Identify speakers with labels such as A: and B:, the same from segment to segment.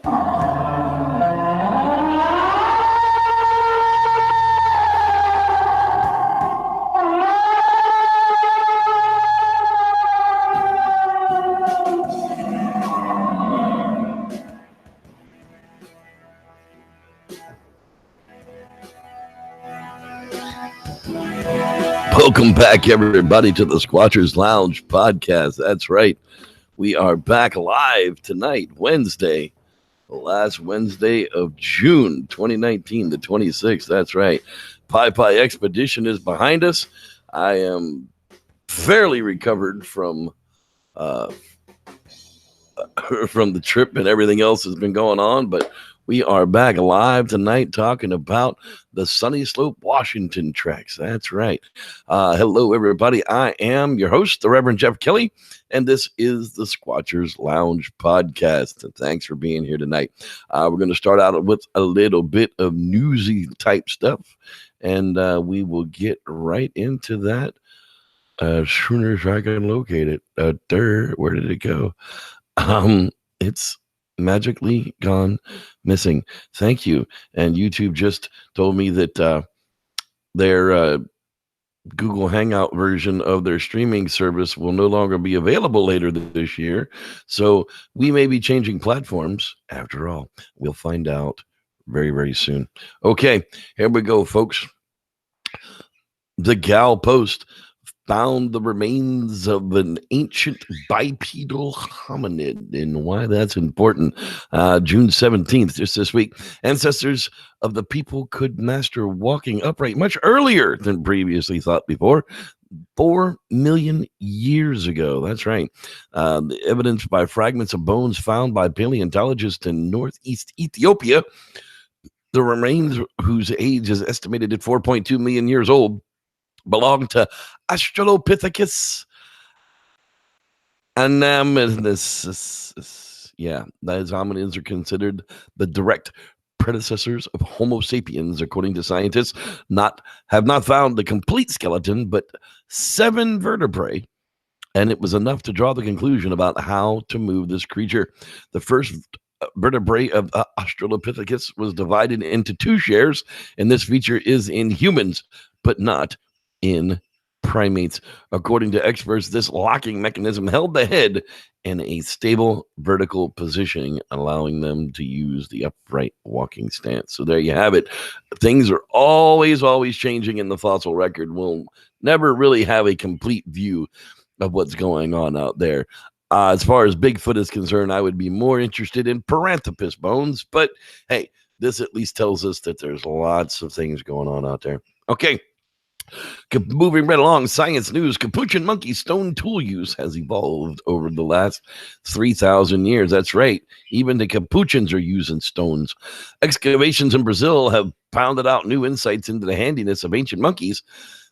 A: Welcome back, everybody, to the Squatchers Lounge podcast. That's right. We are back live tonight, Wednesday, the last Wednesday of June 2019, the 26th. That's right. Pi Expedition is behind us. I am fairly recovered from the trip and everything else that's been going on, but we are back live tonight talking about the SunnySlope Washington treks. That's right. Hello, everybody. I am your host, the Reverend Jeff Kelly, and this is the Squatchers Lounge podcast. And thanks for being here tonight. We're going to start out with a little bit of newsy type stuff, and we will get right into that as soon as I can locate it. Where did it go? It's magically gone missing. Thank you. And YouTube just told me that their Google Hangout version of their streaming service will no longer be available later this year. So we may be changing platforms after all. We'll find out very, very soon. Okay, here we go, folks. The Gal Post found the remains of an ancient bipedal hominid, and why that's important. June 17th, just this week, ancestors of the people could master walking upright much earlier than previously thought before. 4 million years ago. That's right. The evidence by fragments of bones found by paleontologists in northeast Ethiopia, the remains whose age is estimated at 4.2 million years old, belong to Australopithecus anamnesis. Yeah, those hominids are considered the direct predecessors of Homo sapiens, according to scientists. Have not found the complete skeleton, but 7 vertebrae, and it was enough to draw the conclusion about how to move this creature. The first vertebrae of Australopithecus was divided into 2 shares, and this feature is in humans, but not in primates. According to experts, this locking mechanism held the head in a stable vertical positioning, allowing them to use the upright walking stance. So there you have it. Things are always changing in the fossil record. We'll never really have a complete view of what's going on out there. As far as Bigfoot is concerned, I would be more interested in Paranthropus bones, but hey, this at least tells us that there's lots of things going on out there. Okay. Moving right along, science news. Capuchin monkey stone tool use has evolved over the last 3,000 years. That's right. Even the Capuchins are using stones. Excavations in Brazil have pounded out new insights into the handiness of ancient monkeys.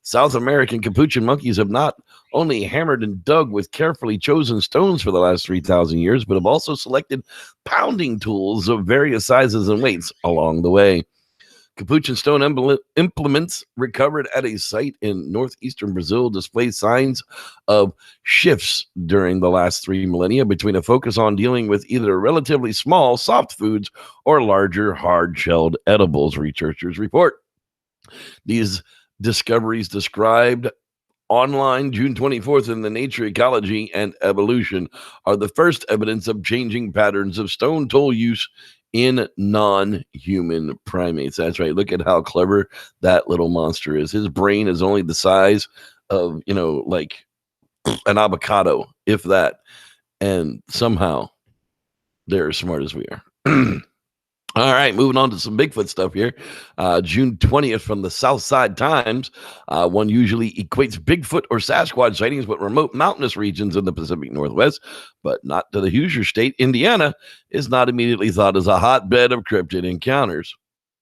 A: South American Capuchin monkeys have not only hammered and dug with carefully chosen stones for the last 3,000 years, but have also selected pounding tools of various sizes and weights along the way. Capuchin stone implements recovered at a site in northeastern Brazil display signs of shifts during the last 3 millennia between a focus on dealing with either relatively small soft foods or larger hard-shelled edibles, researchers report. These discoveries described online June 24th in the Nature Ecology and Evolution are the first evidence of changing patterns of stone tool use in non-human primates. That's right. Look at how clever that little monster is. His brain is only the size of, like an avocado, if that. And somehow they're as smart as we are. All right, moving on to some Bigfoot stuff here. June 20th from the Southside Times. One usually equates Bigfoot or Sasquatch sightings with remote mountainous regions in the Pacific Northwest, but not to the Hoosier State. Indiana is not immediately thought as a hotbed of cryptid encounters.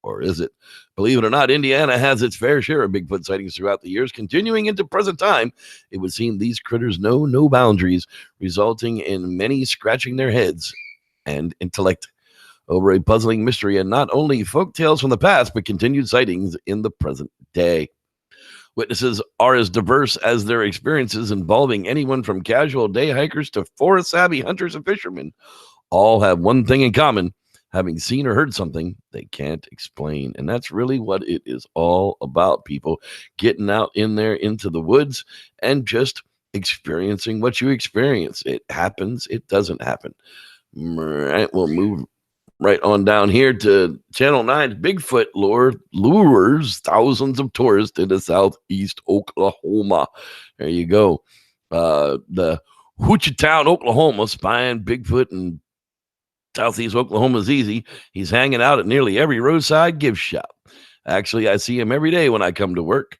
A: Or is it? Believe it or not, Indiana has its fair share of Bigfoot sightings throughout the years. Continuing into present time, it would seem these critters know no boundaries, resulting in many scratching their heads and intellect over a puzzling mystery, and not only folk tales from the past, but continued sightings in the present day. Witnesses are as diverse as their experiences, involving anyone from casual day hikers to forest savvy hunters and fishermen. All have one thing in common: having seen or heard something they can't explain. And that's really what it is all about, people. Getting out in there into the woods and just experiencing what you experience. It happens, it doesn't happen. All right, we'll move right on down here to Channel 9's Bigfoot lures thousands of tourists into southeast Oklahoma. There you go. The Hoochie Oklahoma, spying Bigfoot in southeast Oklahoma is easy. He's hanging out at nearly every roadside gift shop. Actually, I see him every day when I come to work.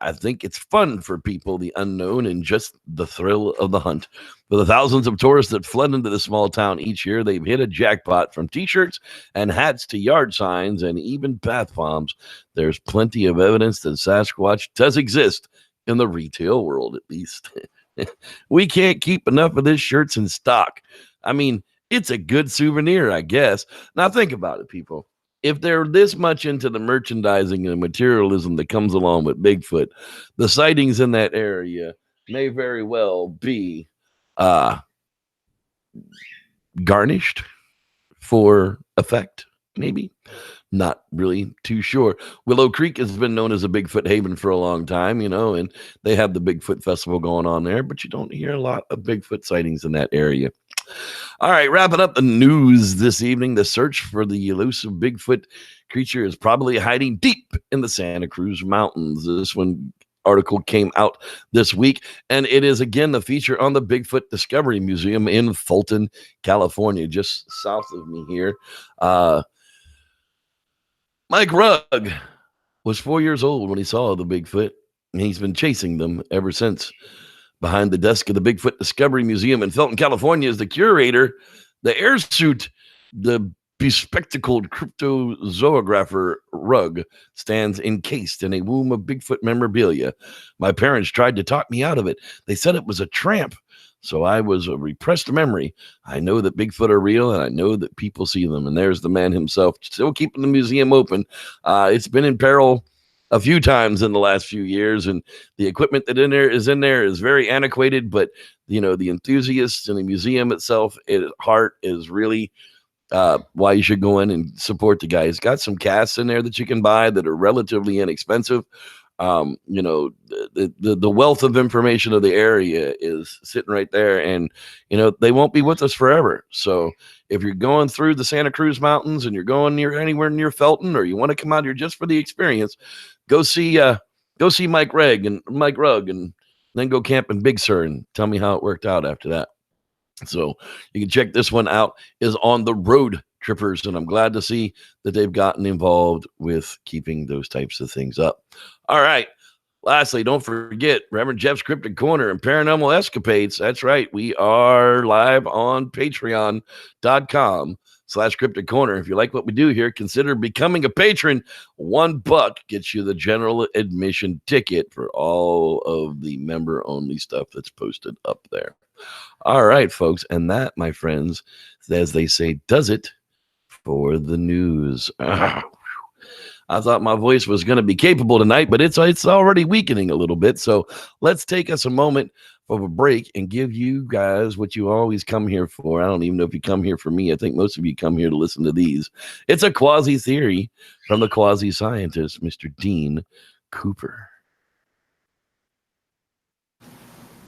A: I think it's fun for people, the unknown, and just the thrill of the hunt. For the thousands of tourists that flood into the small town each year, they've hit a jackpot. From t-shirts and hats to yard signs and even bath bombs. There's plenty of evidence that Sasquatch does exist in the retail world, at least. We can't keep enough of this shirts in stock. I mean, it's a good souvenir, I guess. Now think about it, people. If they're this much into the merchandising and materialism that comes along with Bigfoot, the sightings in that area may very well be garnished for effect, maybe. Not really too sure. Willow Creek has been known as a Bigfoot haven for a long time, and they have the Bigfoot Festival going on there, but you don't hear a lot of Bigfoot sightings in that area. All right, wrapping up the news this evening. The search for the elusive Bigfoot creature is probably hiding deep in the Santa Cruz Mountains. This one article came out this week, and it is again the feature on the Bigfoot Discovery Museum in Fulton, California, just south of me here. Mike Rugg was 4 years old when he saw the Bigfoot, and he's been chasing them ever since. Behind the desk of the Bigfoot Discovery Museum in Fulton, California, is the curator, the airsuit, the bespectacled cryptozoographer Rugg stands encased in a womb of Bigfoot memorabilia. My parents tried to talk me out of it. They said it was a tramp, so I was a repressed memory. I know that Bigfoot are real, and I know that people see them. And there's the man himself, still keeping the museum open. It's been in peril a few times in the last few years, and the equipment that is in there is very antiquated, but the enthusiasts and the museum itself at heart is really why you should go in and support the guy. He's got some casts in there that you can buy that are relatively inexpensive. The wealth of information of the area is sitting right there, and they won't be with us forever. So if you're going through the Santa Cruz Mountains and you're going anywhere near Felton, or you want to come out here just for the experience, go see Mike Rugg, and then go camp in Big Sur and tell me how it worked out after that. So you can check this one out, is on the Road Trippers, and I'm glad to see that they've gotten involved with keeping those types of things up. All right. Lastly, don't forget Reverend Jeff's Cryptid Corner and Paranormal Escapades. That's right. We are live on patreon.com/Cryptid Corner. If you like what we do here, consider becoming a patron. $1 gets you the general admission ticket for all of the member-only stuff that's posted up there. All right, folks. And that, my friends, as they say, does it for the news. I thought my voice was going to be capable tonight, but it's already weakening a little bit. So let's take us a moment of a break and give you guys what you always come here for. I don't even know if you come here for me. I think most of you come here to listen to these. It's a quasi theory from the quasi scientist, Mr. Dean Cooper.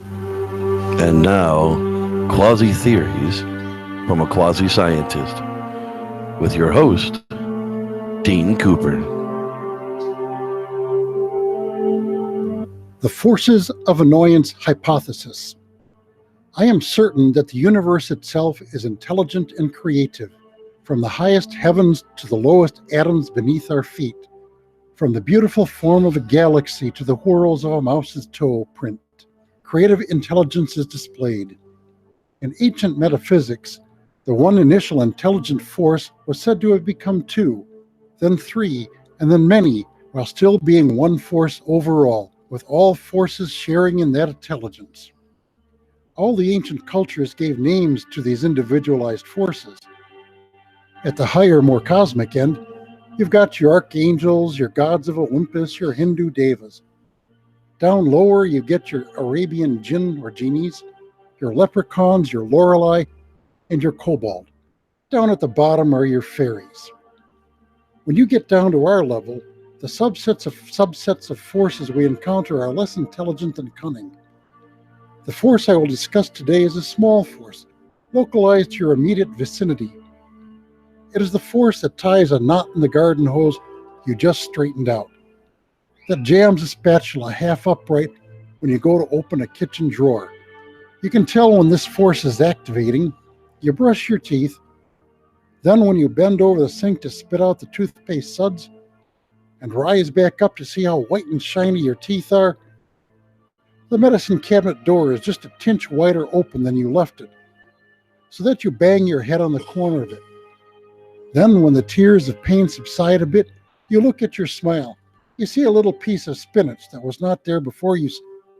A: And now, quasi theories from a quasi scientist with your host, Dean Cooper.
B: The forces of annoyance hypothesis. I am certain that the universe itself is intelligent and creative, from the highest heavens to the lowest atoms beneath our feet, from the beautiful form of a galaxy to the whorls of a mouse's toe print. Creative intelligence is displayed. In ancient metaphysics, the one initial intelligent force was said to have become two, then three, and then many, while still being one force overall, with all forces sharing in that intelligence. All the ancient cultures gave names to these individualized forces. At the higher, more cosmic end, you've got your archangels, your gods of Olympus, your Hindu devas. Down lower, you get your Arabian jinn or genies, your leprechauns, your Lorelei, and your kobold. Down at the bottom are your fairies. When you get down to our level, the subsets of forces we encounter are less intelligent and cunning. The force I will discuss today is a small force, localized to your immediate vicinity. It is the force that ties a knot in the garden hose you just straightened out, that jams a spatula half upright when you go to open a kitchen drawer. You can tell when this force is activating. You brush your teeth. Then when you bend over the sink to spit out the toothpaste suds and rise back up to see how white and shiny your teeth are, the medicine cabinet door is just a tinch wider open than you left it, so that you bang your head on the corner of it. Then when the tears of pain subside a bit, you look at your smile. You see a little piece of spinach that was not there before you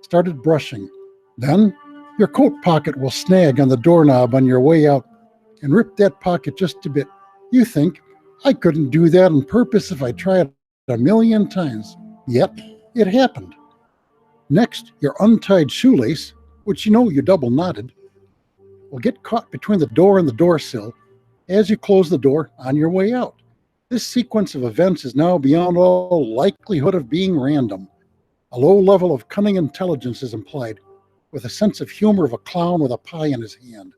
B: started brushing. Then your coat pocket will snag on the doorknob on your way out and rip that pocket just a bit. You think, I couldn't do that on purpose if I tried a million times. Yet, it happened. Next, your untied shoelace, which you know you double knotted, will get caught between the door and the door sill as you close the door on your way out. This sequence of events is now beyond all likelihood of being random. A low level of cunning intelligence is implied, with a sense of humor of a clown with a pie in his hand.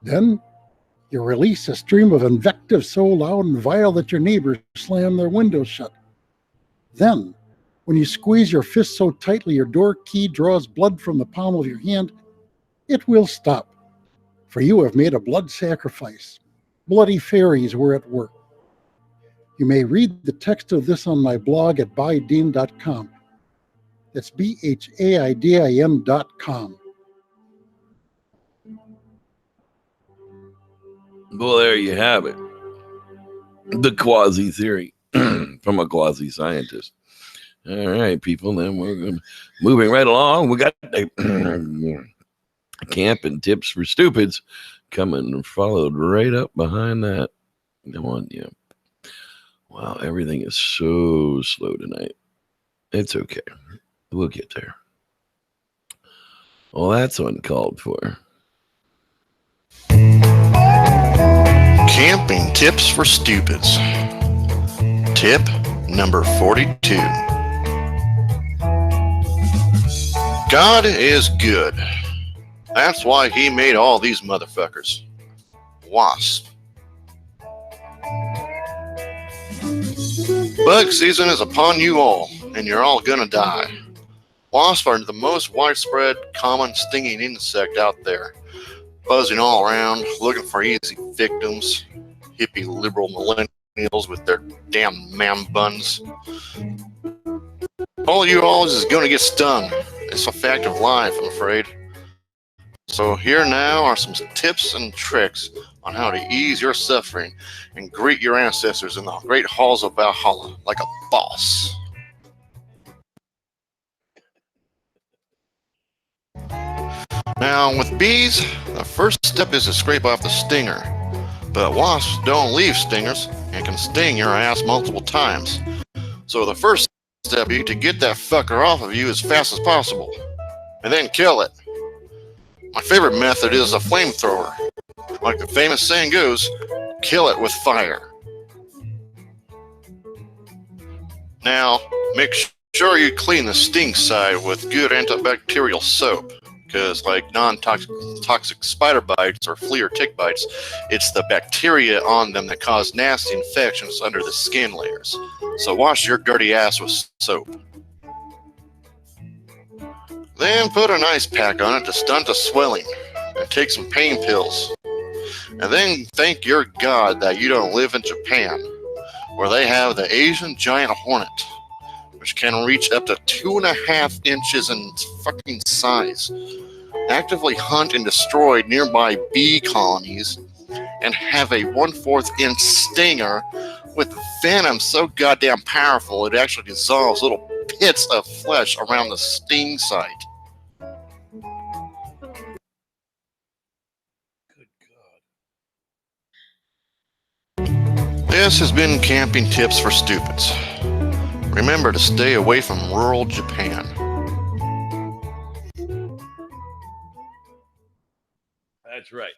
B: Then, you release a stream of invective so loud and vile that your neighbors slam their windows shut. Then, when you squeeze your fist so tightly your door key draws blood from the palm of your hand, it will stop, for you have made a blood sacrifice. Bloody fairies were at work. You may read the text of this on my blog at bydean.com. That's BHAIDIN.com.
A: Well, there you have it. The quasi theory from a quasi scientist. All right, people. Then we're moving right along. We got camping tips for stupids coming and followed right up behind that. Come on, yeah. Wow, everything is so slow tonight. It's okay. We'll get there. Well, that's uncalled for.
C: Camping tips for stupids. Tip number 42. God is good. That's why he made all these motherfuckers. Wasp. Bug season is upon you all, and you're all gonna die. Wasps are the most widespread, common stinging insect out there, buzzing all around, looking for easy victims. Hippie liberal millennials with their damn man buns. All you all is gonna get stung. It's a fact of life, I'm afraid. So here now are some tips and tricks on how to ease your suffering and greet your ancestors in the great halls of Valhalla like a boss. Now, with bees, the first step is to scrape off the stinger. But wasps don't leave stingers and can sting your ass multiple times. So the first step is to get that fucker off of you as fast as possible, and then kill it. My favorite method is a flamethrower. Like the famous saying goes, kill it with fire. Now, make sure you clean the sting side with good antibacterial soap, because like non-toxic spider bites or flea or tick bites, it's the bacteria on them that cause nasty infections under the skin layers. So wash your dirty ass with soap. Then put an ice pack on it to stunt the swelling, and take some pain pills. And then thank your God that you don't live in Japan, where they have the Asian giant hornet, which can reach up to 2.5 inches in fucking size, actively hunt and destroy nearby bee colonies, and have a 1/4 inch stinger with venom so goddamn powerful it actually dissolves little pits of flesh around the sting site. This has been Camping Tips for Stupids. Remember to stay away from rural Japan.
A: That's right.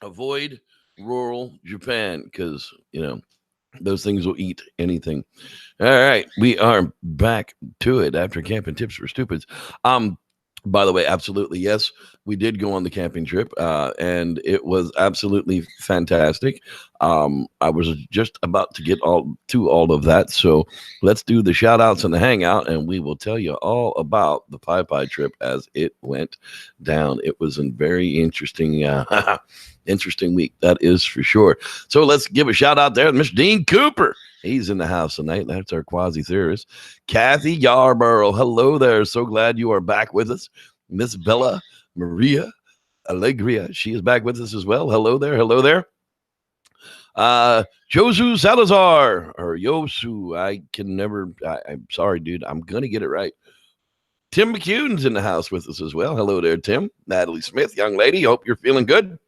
A: Avoid rural Japan, because those things will eat anything. All right, we are back to it after camping tips for stupids. By the way, absolutely yes, we did go on the camping trip, and it was absolutely fantastic. I was just about to get all of that, so let's do the shout outs and the hangout, and we will tell you all about the Pai trip as it went down. It was a very interesting interesting week, that is for sure. So let's give a shout out there to Mr. Dean Cooper. He's in the house tonight. That's our quasi theorist. Kathy Yarborough. Hello there. So glad you are back with us. Miss Bella Maria Alegria. She is back with us as well. Hello there. Hello there. Josu Salazar or Yosu. I'm sorry, dude. I'm going to get it right. Tim McCune's in the house with us as well. Hello there, Tim. Natalie Smith, young lady. Hope you're feeling good.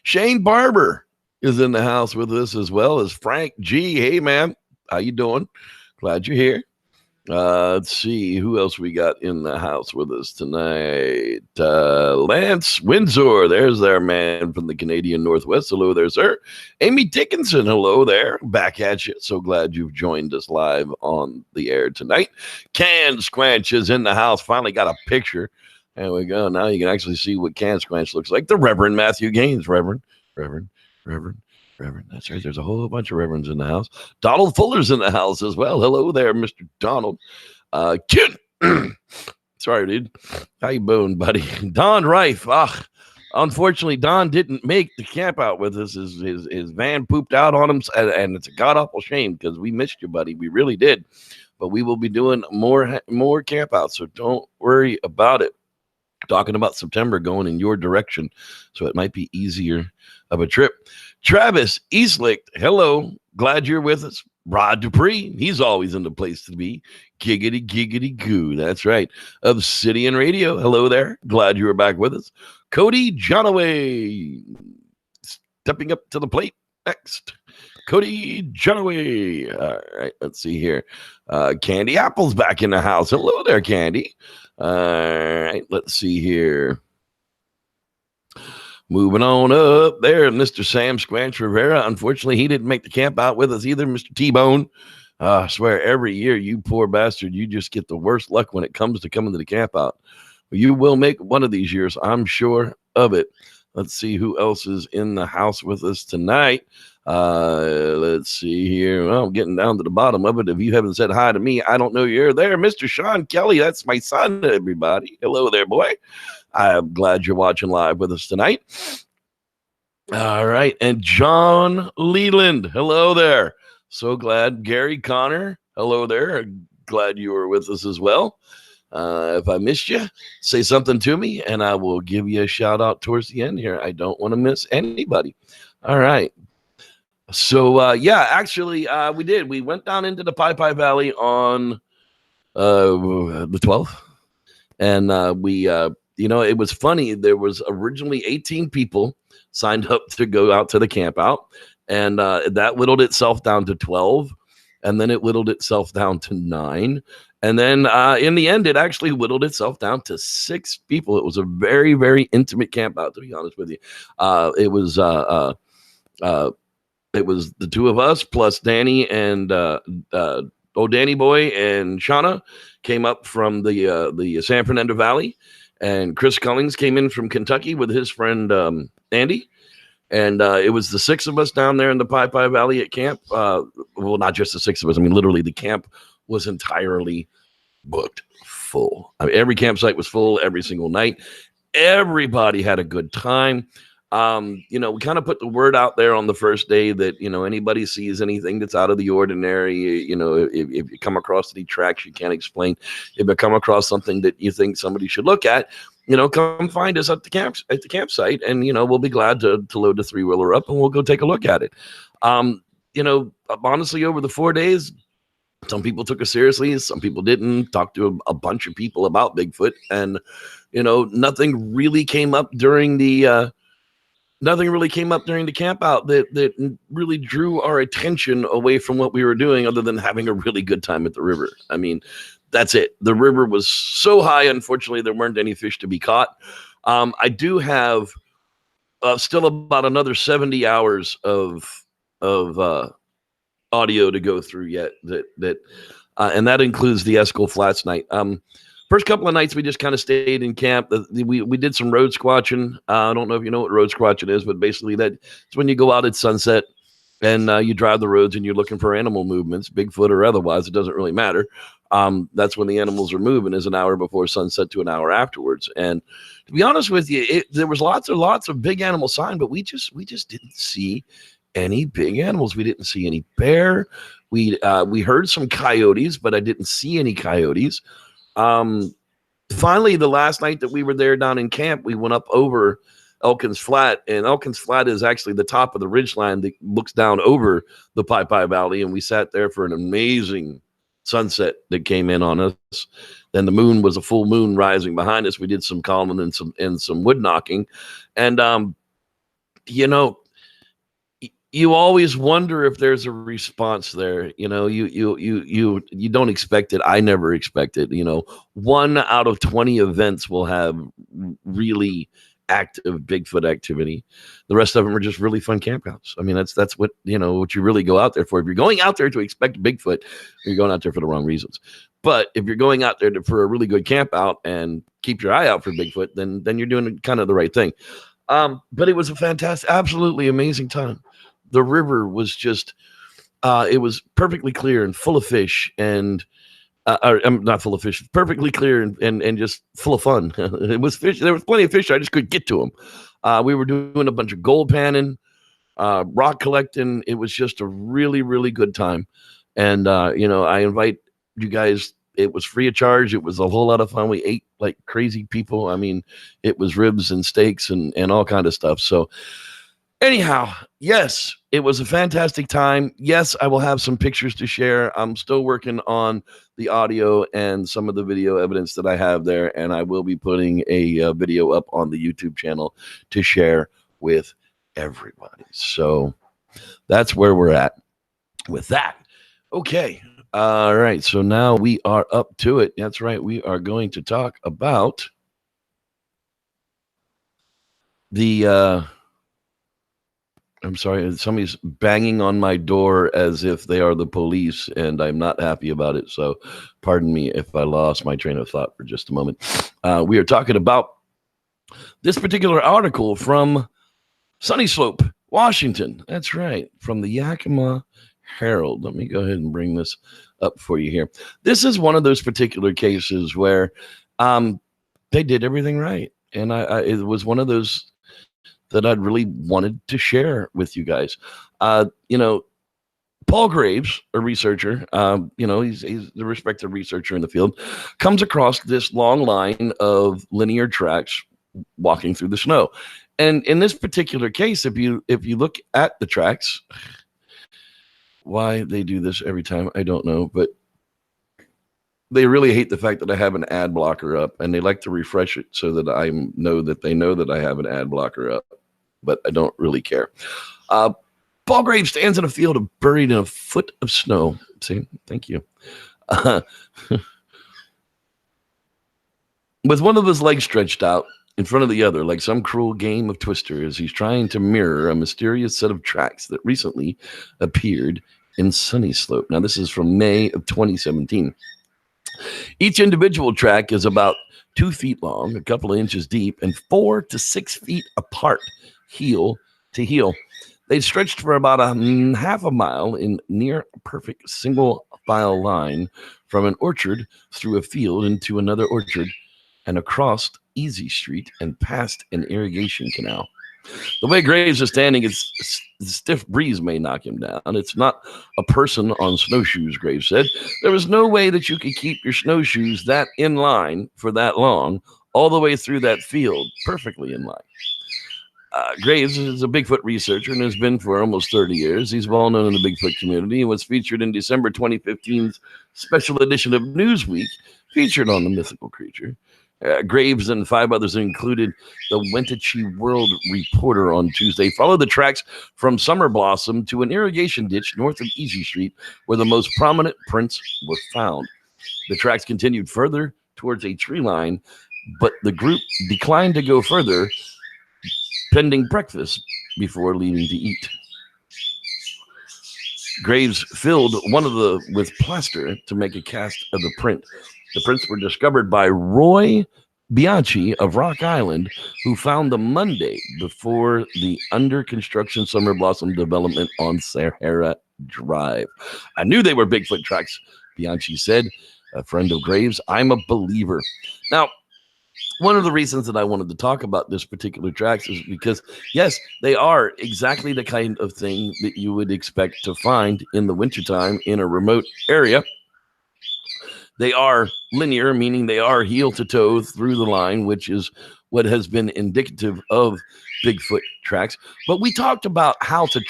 A: Shane Barber is in the house with us, as well as Frank G. Hey, man. How you doing? Glad you're here. Let's see who else we got in the house with us tonight. Lance Windsor. There's our man from the Canadian Northwest. Hello there, sir. Amy Dickinson. Hello there. Back at you. So glad you've joined us live on the air tonight. Can Squanch is in the house. Finally got a picture. There we go. Now you can actually see what Can Squanch looks like. The Reverend Matthew Gaines. Reverend. That's right. There's a whole bunch of reverends in the house. Donald Fuller's in the house as well. Hello there, Mr. Donald. Kid. Sorry, dude. How you doing, buddy? Don Reif. Unfortunately, Don didn't make the camp out with us. His van pooped out on him, and it's a god-awful shame because we missed you, buddy. We really did. But we will be doing more camp outs, so don't worry about it. Talking about September going in your direction, so it might be easier of a trip. Travis Eastlick, hello. Glad you're with us. Rod Dupree, he's always in the place to be. Giggity goo. That's right. Obsidian Radio, hello there. Glad you were back with us. Cody Johnaway, stepping up to the plate next. Cody Johnaway. All right, let's see here. Candy Apple's back in the house. Hello there, Candy. All right, let's see here. Moving on up there, Mr. Sam Squanch Rivera. Unfortunately, he didn't make the camp out with us either, Mr. T-Bone. I swear, every year, you poor bastard, you just get the worst luck when it comes to coming to the camp out. You will make one of these years, I'm sure of it. Let's see who else is in the house with us tonight. Let's see here. Well, I'm getting down to the bottom of it. If you haven't said hi to me, I don't know you're there. Mr. Sean Kelly, that's my son, everybody. Hello there, boy. I'm glad you're watching live with us tonight. All right. And John Leland, hello there. So glad. Gary Connor, hello there. Glad you were with us as well. If I missed you, say something to me, and I will give you a shout out towards the end here. I don't want to miss anybody. All right. So, actually, we did. We went down into the Pai Valley on the 12th, and it was funny. There was originally 18 people signed up to go out to the camp out, and that whittled itself down to 12, and then it whittled itself down to 9. And then in the end, it actually whittled itself down to 6 people. It was a very, very intimate camp out, to be honest with you. It was the two of us plus Danny and Danny Boy and Shauna came up from the San Fernando Valley, and Chris Cullings came in from Kentucky with his friend Andy. And it was the 6 of us down there in the Pai Valley at camp. Well, not just the 6 of us. I mean, literally the camp was entirely booked full. I mean, every campsite was full every single night. Everybody had a good time. We kind of put the word out there on the first day that, anybody sees anything that's out of the ordinary, if you come across any tracks you can't explain, if you come across something that you think somebody should look at, come find us at the campsite, and, we'll be glad to load the 3-wheeler up and we'll go take a look at it. Honestly, over the 4 days, some people took us seriously. Some people didn't. Talked to a bunch of people about Bigfoot, and, nothing really came up during the camp out that really drew our attention away from what we were doing, other than having a really good time at the river. I mean, that's it. The river was so high, unfortunately, there weren't any fish to be caught. I do have Still about another 70 hours of audio to go through yet. And that includes the Eskil Flats night. First couple of nights we just kind of stayed in camp. We did some road squatching. I don't know if you know what road squatching is, but basically it's when you go out at sunset and you drive the roads and you're looking for animal movements, Bigfoot or otherwise. It doesn't really matter. That's when the animals are moving, is an hour before sunset to an hour afterwards. And to be honest with you, there was lots of big animal sign, but we just didn't see any big animals. We didn't see any bear. We heard some coyotes, but I didn't see any coyotes. Finally, the last night that we were there down in camp, we went up over Elkins Flat, and Elkins Flat is actually the top of the ridgeline that looks down over the Pi Valley, and we sat there for an amazing sunset that came in on us. Then the moon was a full moon rising behind us. We did some calling and some wood knocking, and you always wonder if there's a response there. You don't expect it. I never expect it. 1 out of 20 events will have really active Bigfoot activity. The rest of them are just really fun campouts. I mean, that's what what you really go out there for. If you're going out there to expect Bigfoot, you're going out there for the wrong reasons. But if you're going out there for a really good camp out and keep your eye out for Bigfoot, then you're doing kind of the right thing. But it was a fantastic, absolutely amazing time. The river was just, it was perfectly clear and full of fish, and not full of fish, perfectly clear and just full of fun. It was fish. There was plenty of fish. I just couldn't get to them. We were doing a bunch of gold panning, rock collecting. It was just a really, really good time. And, I invite you guys. It was free of charge. It was a whole lot of fun. We ate like crazy people. I mean, it was ribs and steaks and all kind of stuff. So anyhow, yes, it was a fantastic time. Yes, I will have some pictures to share. I'm still working on the audio and some of the video evidence that I have there, and I will be putting a video up on the YouTube channel to share with everybody. So that's where we're at with that. Okay. All right. So now we are up to it. That's right. We are going to talk about the I'm sorry, somebody's banging on my door as if they are the police, and I'm not happy about it. So pardon me if I lost my train of thought for just a moment. We are talking about this particular article from SunnySlope, Washington. That's right, from the Yakima Herald. Let me go ahead and bring this up for you here. This is one of those particular cases where they did everything right. And it was one of those that I'd really wanted to share with you guys. Paul Graves, a researcher, he's the respected researcher in the field, comes across this long line of linear tracks walking through the snow. And in this particular case, if you look at the tracks, why they do this every time, I don't know, but they really hate the fact that I have an ad blocker up, and they like to refresh it so that I know that they know that I have an ad blocker up, but I don't really care. Paul Graves stands in a field buried in a foot of snow. See, thank you. With one of his legs stretched out in front of the other, like some cruel game of Twister, as he's trying to mirror a mysterious set of tracks that recently appeared in SunnySlope. Now, this is from May of 2017. Each individual track is about 2 feet long, a couple of inches deep, and 4 to 6 feet apart, heel to heel. They stretched for about half a mile in near perfect single file line from an orchard through a field into another orchard and across Easy Street and past an irrigation canal. The way Graves is standing, the stiff breeze may knock him down. It's not a person on snowshoes, Graves said. There was no way that you could keep your snowshoes that in line for that long, all the way through that field, perfectly in line. Graves is a Bigfoot researcher and has been for almost 30 years. He's well known in the Bigfoot community and was featured in December 2015's special edition of Newsweek, featured on the mythical creature. Graves and 5 others, included the Wenatchee World Reporter on Tuesday, followed the tracks from Summer Blossom to an irrigation ditch north of Easy Street, where the most prominent prints were found. The tracks continued further towards a tree line, but the group declined to go further pending breakfast before leaving to eat. Graves filled one of the with plaster to make a cast of the print. The prints were discovered by Roy Bianchi of Rock Island, who found them Monday before the under construction Summer Blossom development on Sahara Drive. I knew they were Bigfoot tracks, Bianchi said, a friend of Graves. I'm a believer. Now, one of the reasons that I wanted to talk about this particular tracks is because, yes, they are exactly the kind of thing that you would expect to find in the wintertime in a remote area. They are linear, meaning they are heel to toe through the line, which is what has been indicative of Bigfoot tracks. But we talked about how to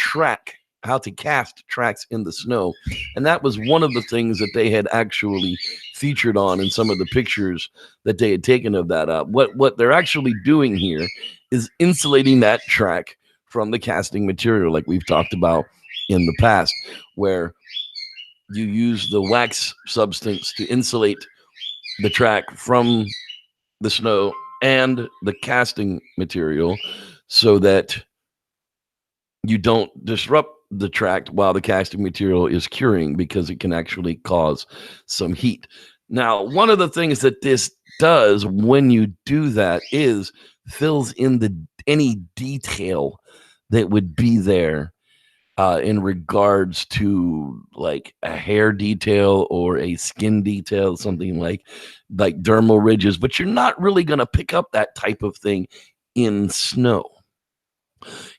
A: cast tracks in the snow. And that was one of the things that they had actually featured on in some of the pictures that they had taken of that up. What they're actually doing here is insulating that track from the casting material, like we've talked about in the past, where you use the wax substance to insulate the track from the snow and the casting material so that you don't disrupt the track while the casting material is curing, because it can actually cause some heat. Now, one of the things that this does when you do that is fills in any detail that would be there in regards to like a hair detail or a skin detail, something like dermal ridges, but you're not really going to pick up that type of thing in snow.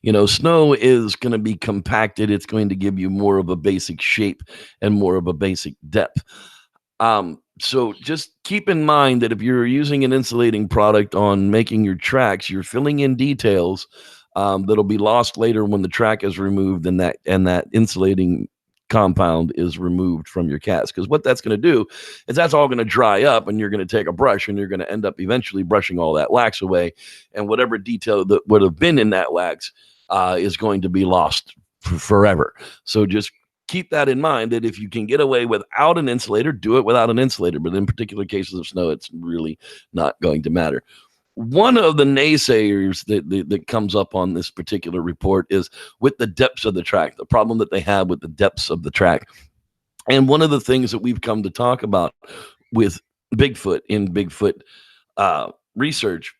A: You know, snow is going to be compacted. It's going to give you more of a basic shape and more of a basic depth. So just keep in mind that if you're using an insulating product on making your tracks, you're filling in details that'll be lost later when the track is removed and that insulating compound is removed from your cast. Because what that's going to do is that's all going to dry up, and you're going to take a brush and you're going to end up eventually brushing all that wax away, and whatever detail that would have been in that wax is going to be lost forever. So just keep that in mind, that if you can get away without an insulator, do it without an insulator. But in particular cases of snow, it's really not going to matter. One of the naysayers that comes up on this particular report is with the depths of the track, the problem that they have with the depths of the track. And one of the things that we've come to talk about with Bigfoot in Bigfoot research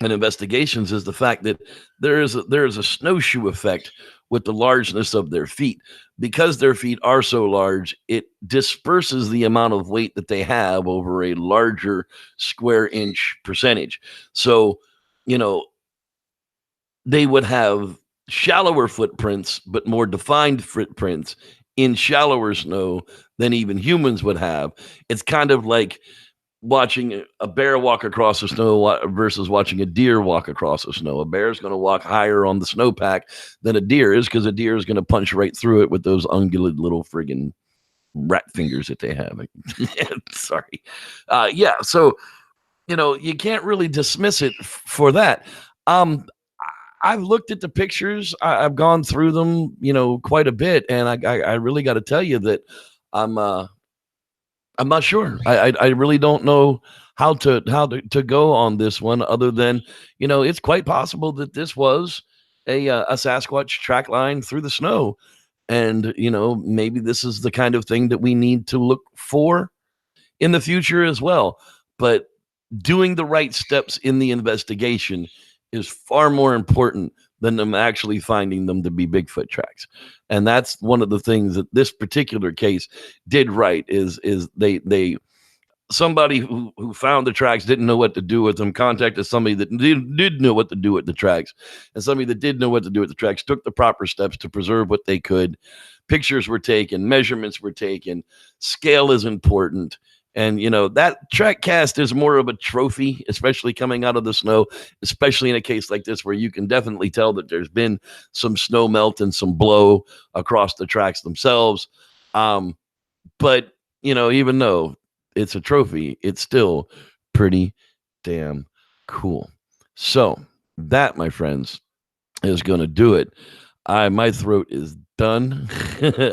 A: and investigations is the fact that there is a snowshoe effect with the largeness of their feet. Because their feet are so large, it disperses the amount of weight that they have over a larger square inch percentage. So, you know, they would have shallower footprints, but more defined footprints in shallower snow than even humans would have. It's kind of like watching a bear walk across the snow versus watching a deer walk across the snow. A bear is going to walk higher on the snowpack than a deer is, because a deer is going to punch right through it with those ungulated little friggin' rat fingers that they have. Sorry. Yeah. So, you know, you can't really dismiss it for that. I've looked at the pictures. I've gone through them, you know, quite a bit. And I really got to tell you that I'm not sure. I really don't know how to go on this one, other than, you know, it's quite possible that this was a Sasquatch track line through the snow. And, you know, maybe this is the kind of thing that we need to look for in the future as well. But doing the right steps in the investigation is far more important than them actually finding them to be Bigfoot tracks. And that's one of the things that this particular case did right, is they somebody who found the tracks didn't know what to do with them, contacted somebody that did know what to do with the tracks, and somebody that did know what to do with the tracks took the proper steps to preserve what they could. Pictures were taken, measurements were taken, scale is important. And, you know, that track cast is more of a trophy, especially coming out of the snow, especially in a case like this where you can definitely tell that there's been some snow melt and some blow across the tracks themselves. But, you know, even though it's a trophy, it's still pretty damn cool. So that, my friends, is going to do it. My throat is done.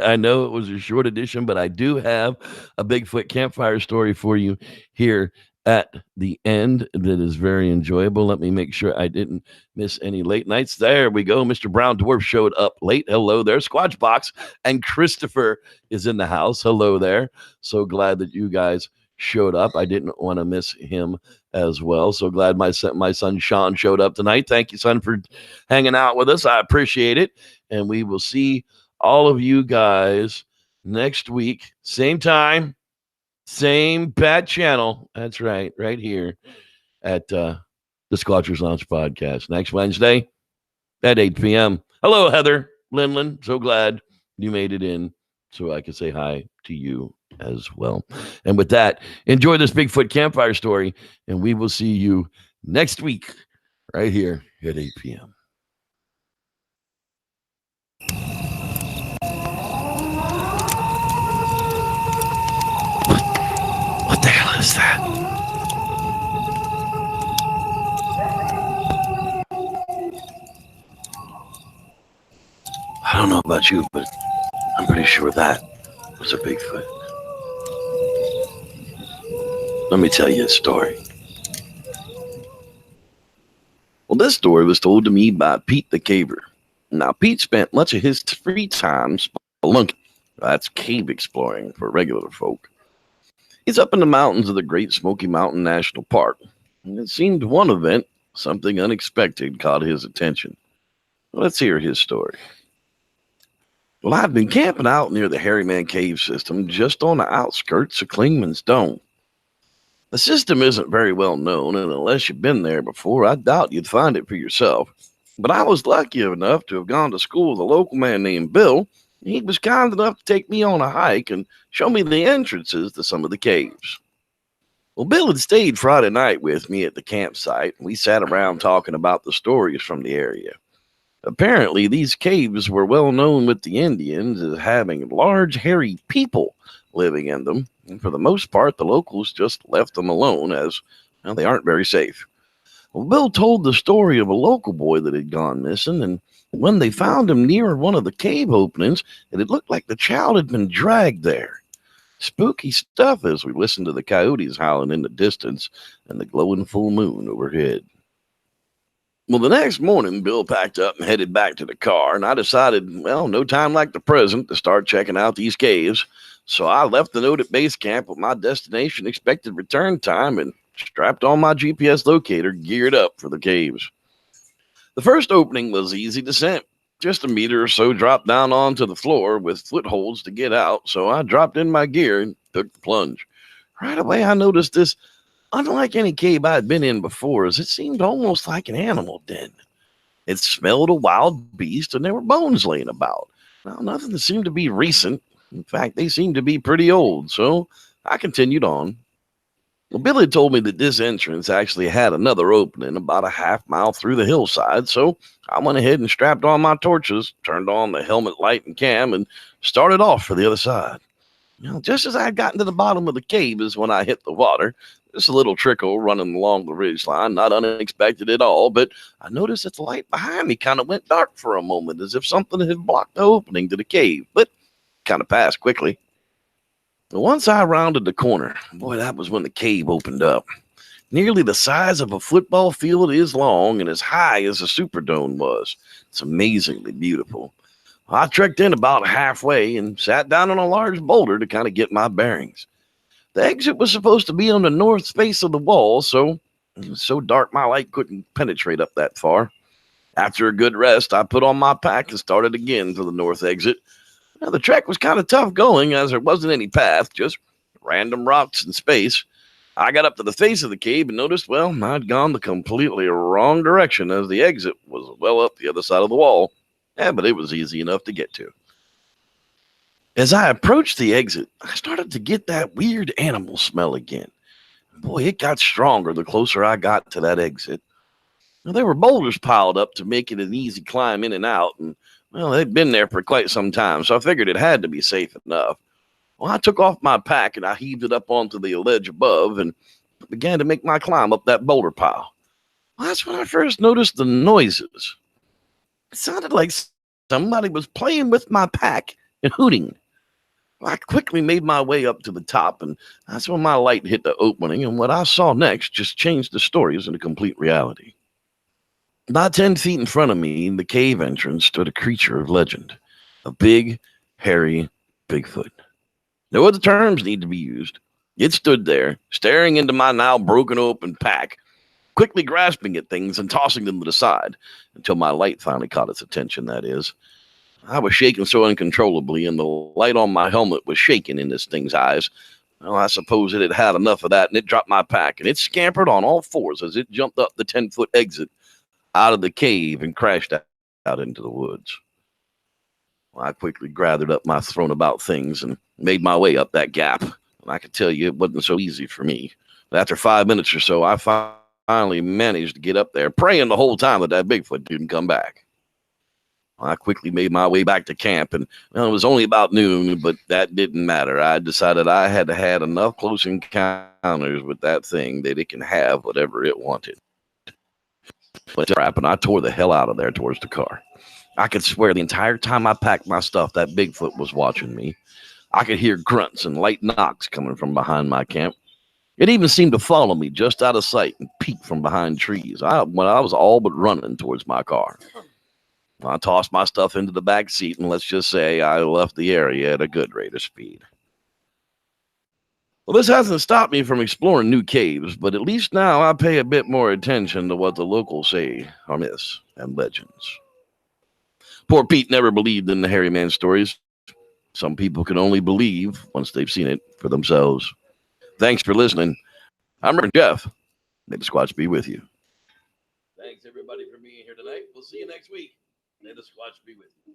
A: I know it was a short edition, but I do have a Bigfoot campfire story for you here at the end that is very enjoyable. Let me make sure I didn't miss any late nights. There we go. Mr. Brown Dwarf showed up late. Hello there. Squatch Box and Christopher is in the house. Hello there. So glad that you guys showed up. I didn't want to miss him as well. So glad my son Sean showed up tonight. Thank you, son, for hanging out with us. I appreciate it. And we will see all of you guys next week. Same time. Same bad channel. That's right. Right here at the Squatchers Lounge podcast. Next Wednesday at 8 p.m. Hello, Heather Linlin. So glad you made it in so I can say hi to you as well. And with that, enjoy this Bigfoot campfire story, and we will see you next week right here at 8 p.m. What the hell is that? I don't know about you, but I'm pretty sure that was a Bigfoot. Let me tell you a story. Well, this story was told to me by Pete the Caver. Now, Pete spent much of his free time spelunking. That's cave exploring for regular folk. He's up in the mountains of the Great Smoky Mountain National Park, and it seemed one event, something unexpected, caught his attention. Let's hear his story. Well, I've been camping out near the Harryman Cave system, just on the outskirts of Klingman's Dome. The system isn't very well known, and unless you've been there before, I doubt you'd find it for yourself. But I was lucky enough to have gone to school with a local man named Bill. He was kind enough to take me on a hike and show me the entrances to some of the caves. Well, Bill had stayed Friday night with me at the campsite. We sat around talking about the stories from the area. Apparently, these caves were well known with the Indians as having large, hairy people living in them. And for the most part, the locals just left them alone as, well, they aren't very safe. Well, Bill told the story of a local boy that had gone missing, and when they found him near one of the cave openings, it looked like the child had been dragged there. Spooky stuff as we listened to the coyotes howling in the distance and the glowing full moon overhead. Well, the next morning, Bill packed up and headed back to the car, and I decided, well, no time like the present to start checking out these caves. So I left the note at base camp with my destination expected return time and strapped on my GPS locator, geared up for the caves. The first opening was easy descent, just a meter or so dropped down onto the floor with footholds to get out, so I dropped in my gear and took the plunge. Right away, I noticed this, unlike any cave I'd been in before, as it seemed almost like an animal den. It smelled a wild beast, and there were bones laying about. Now, nothing that seemed to be recent. In fact, they seemed to be pretty old, so I continued on. Well, Billy told me that this entrance actually had another opening about a half-mile through the hillside, so I went ahead and strapped on my torches, turned on the helmet light and cam, and started off for the other side. Now, just as I had gotten to the bottom of the cave is when I hit the water. Just a little trickle running along the ridge line, not unexpected at all, but I noticed that the light behind me kind of went dark for a moment, as if something had blocked the opening to the cave, but kind of passed quickly. Once I rounded the corner, boy, that was when the cave opened up. Nearly the size of a football field is long and as high as a Superdome was. It's amazingly beautiful. I trekked in about halfway and sat down on a large boulder to kind of get my bearings. The exit was supposed to be on the north face of the wall, so it was so dark my light couldn't penetrate up that far. After a good rest, I put on my pack and started again for the north exit. Now, the trek was kind of tough going, as there wasn't any path, just random rocks and space. I got up to the face of the cave and noticed, well, I'd gone the completely wrong direction, as the exit was well up the other side of the wall. Yeah, but it was easy enough to get to. As I approached the exit, I started to get that weird animal smell again. Boy, it got stronger the closer I got to that exit. Now, there were boulders piled up to make it an easy climb in and out, and well, they'd been there for quite some time, so I figured it had to be safe enough. Well, I took off my pack and I heaved it up onto the ledge above and began to make my climb up that boulder pile. Well, that's when I first noticed the noises. It sounded like somebody was playing with my pack and hooting. I quickly made my way up to the top, and that's when my light hit the opening, and what I saw next just changed the stories into complete reality. About 10 feet in front of me, in the cave entrance, stood a creature of legend. A big, hairy Bigfoot. No other terms need to be used. It stood there, staring into my now broken open pack, quickly grasping at things and tossing them to the side, until my light finally caught its attention, that is. I was shaking so uncontrollably, and the light on my helmet was shaking in this thing's eyes. Well, I suppose it had had enough of that, and it dropped my pack, and it scampered on all fours as it jumped up the 10-foot exit out of the cave and crashed out into the woods. Well, I quickly gathered up my thrown about things and made my way up that gap. And I could tell you it wasn't so easy for me. But after 5 minutes or so, I finally managed to get up there, praying the whole time that Bigfoot didn't come back. I quickly made my way back to camp, and well, it was only about noon, but that didn't matter. I decided I had had enough close encounters with that thing that it can have whatever it wanted. But and I tore the hell out of there towards the car. I could swear the entire time I packed my stuff, that Bigfoot was watching me. I could hear grunts and light knocks coming from behind my camp. It even seemed to follow me just out of sight and peek from behind trees when I was all but running towards my car. I tossed my stuff into the back seat, and let's just say I left the area at a good rate of speed. Well, this hasn't stopped me from exploring new caves, but at least now I pay a bit more attention to what the locals say are myths and legends. Poor Pete never believed in the hairy man stories. Some people can only believe once they've seen it for themselves. Thanks for listening. I'm Reverend Jeff. May the Squatch be with you. Thanks, everybody, for being here tonight. We'll see you next week. May the Squatch be with you.